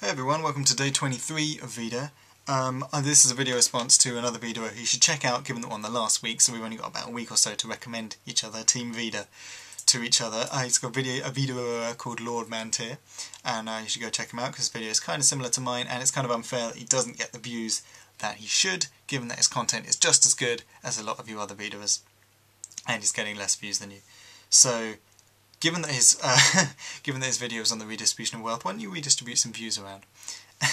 Hey everyone, welcome to day 23 of VEDA. This is a video response to another video you should check out, given that one the last week, so we've only got about a week or so to recommend each other, Team VEDA, to each other. He's got a video called Lord Mantir, and you should go check him out because his video is kind of similar to mine, and it's kind of unfair that he doesn't get the views that he should, given that his content is just as good as a lot of you other VEDAers, and he's getting less views than you. So, given that his video is on the redistribution of wealth, why don't you redistribute some views around,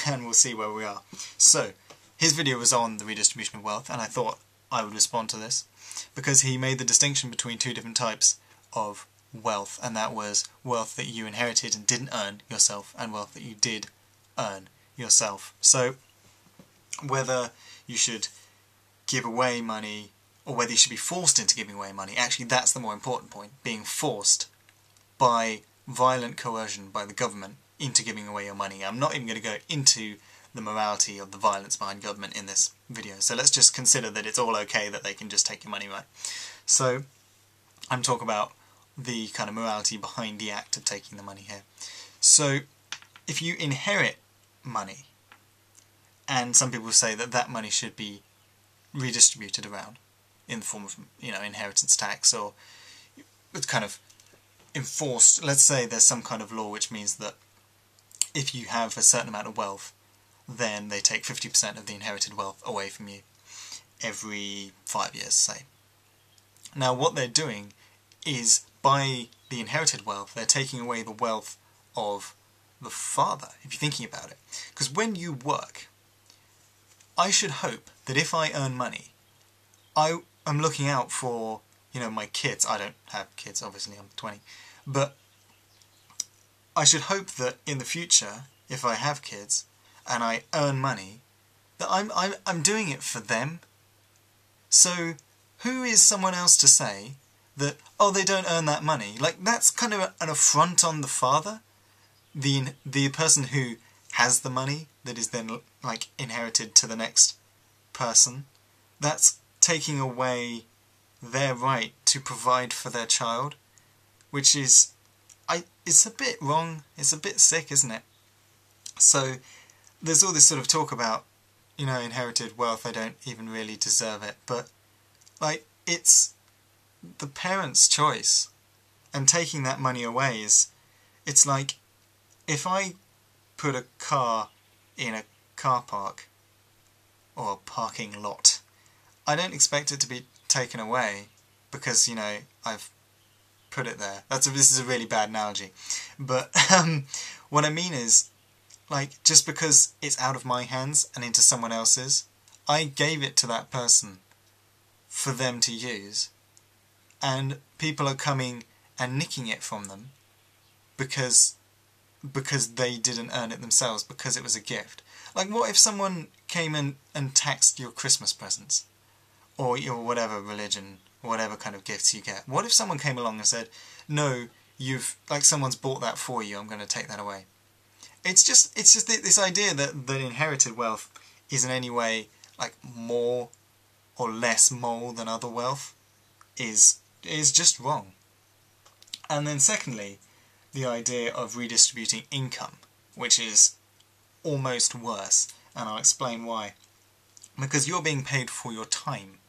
and we'll see where we are. So, his video was on the redistribution of wealth, and I thought I would respond to this, because he made the distinction between two different types of wealth, and that was wealth that you inherited and didn't earn yourself, and wealth that you did earn yourself. So, whether you should give away money, or whether you should be forced into giving away money, actually that's the more important point, being forced by violent coercion by the government into giving away your money. I'm not even going to go into the morality of the violence behind government in this video, so let's just consider that it's all okay that they can just take your money, right? So I'm talking about the kind of morality behind the act of taking the money here. So if you inherit money, and some people say that that money should be redistributed around in the form of, inheritance tax, or it's kind of enforced. Let's say there's some kind of law which means that if you have a certain amount of wealth, then they take 50% of the inherited wealth away from you every 5 years, say. Now what they're doing is, by the inherited wealth, they're taking away the wealth of the father, if you're thinking about it. Because when you work, I should hope that if I earn money, I'm looking out for my kids. I don't have kids, obviously, I'm 20. But I should hope that in the future, if I have kids and I earn money, that I'm doing it for them. So who is someone else to say that, oh, they don't earn that money? Like, that's kind of an affront on the father, the person who has the money that is then inherited to the next person. That's taking away their right to provide for their child, which is, it's a bit wrong, it's a bit sick, isn't it? So there's all this sort of talk about, inherited wealth, they don't even really deserve it, but it's the parent's choice, and taking that money away it's like, if I put a car in a car park, or a parking lot, I don't expect it to be taken away because, I've put it there. This is a really bad analogy. But what I mean is, just because it's out of my hands and into someone else's, I gave it to that person for them to use, and people are coming and nicking it from them because they didn't earn it themselves, because it was a gift. Like, what if someone came in and taxed your Christmas presents? Or your whatever religion, whatever kind of gifts you get. What if someone came along and said, no, someone's bought that for you, I'm going to take that away? It's just this idea that inherited wealth is in any way, more or less moral than other wealth is just wrong. And then secondly, the idea of redistributing income, which is almost worse, and I'll explain why. Because you're being paid for your time.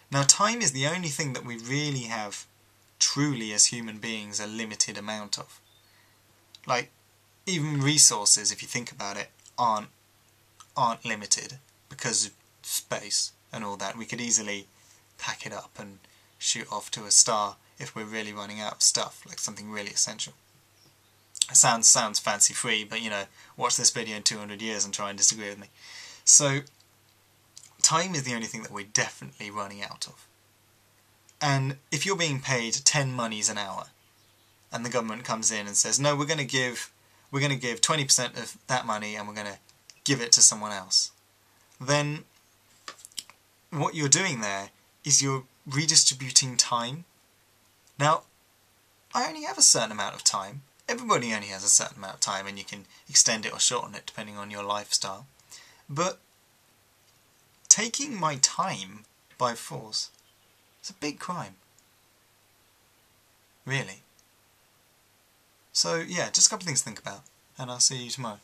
Now, time is the only thing that we really have, truly as human beings, a limited amount of. Even resources, if you think about it, aren't limited because of space and all that. We could easily pack it up and shoot off to a star if we're really running out of stuff, like something really essential. It sounds fancy-free, but watch this video in 200 years and try and disagree with me. So, time is the only thing that we're definitely running out of. And if you're being paid 10 monies an hour, and the government comes in and says, no, we're going to give 20% of that money and we're going to give it to someone else, then what you're doing there is you're redistributing time. Now, I only have a certain amount of time. Everybody only has a certain amount of time, and you can extend it or shorten it depending on your lifestyle. But taking my time by force is a big crime. Really. So yeah, just a couple of things to think about, and I'll see you tomorrow.